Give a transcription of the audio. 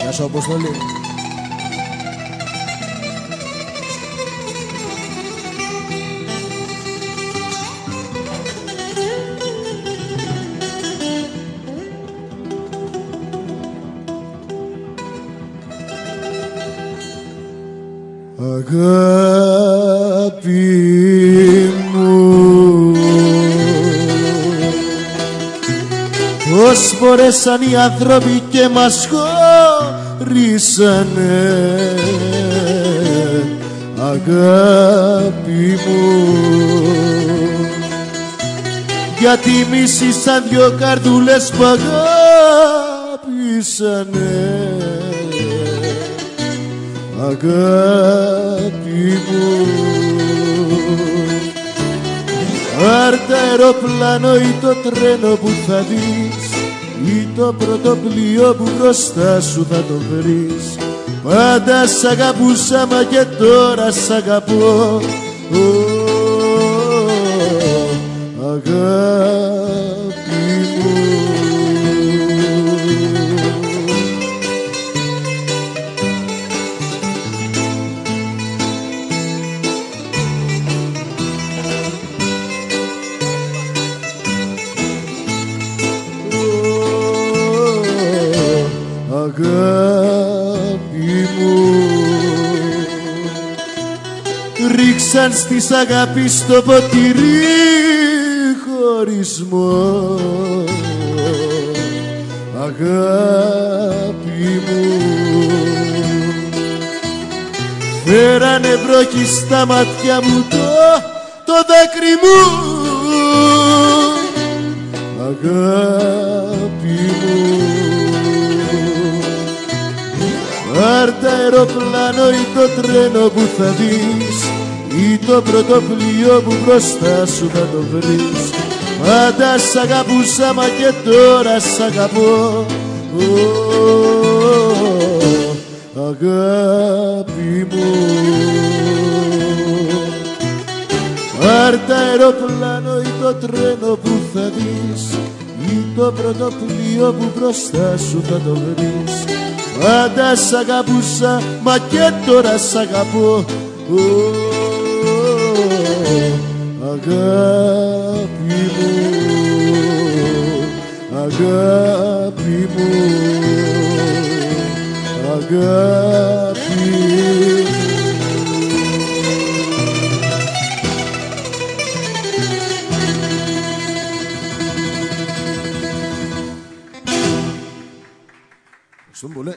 Γεια σου Αποστολή. Αγάπη μου, πώς μπορέσαν οι άνθρωποι και μας χωρίσανε. Αγάπη μου, γιατί μίσησαν δυο καρδούλες που αγάπησανε. Αγάπη μου, πάρ' το αεροπλάνο ή το τρένο που θα δεις ή το πρώτο πλοίο που μπροστά σου θα το βρεις. Πάντα σ' αγαπούσα μα και τώρα σ' αγαπώ. Αγάπη μου. Αγάπη μου, ρίξαν στις αγάπης το ποτήρι χωρισμό. Αγάπη μου, φέρανε βρόχη στα μάτια μου το δάκρυ μου. Αγάπη μου, πάρ' το αεροπλάνο ή το τρένο που θα δεις ή το πρώτο πλοίο που μπροστά σου θα το βρεις. Πάντα σ' αγαπούσα μα και τώρα σ' αγαπώ. Αγάπη μου, πάρ' το αεροπλάνο ή το τρένο που θα δεις ή το πρώτο πλοίο που μπροστά σου θα το βρεις. Πάντα σ' αγαπούσα μα και τώρα σ' αγαπώ. Αγάπη μου, αγάπη μου, αγάπη μου. Ευχαριστούμε πολύ.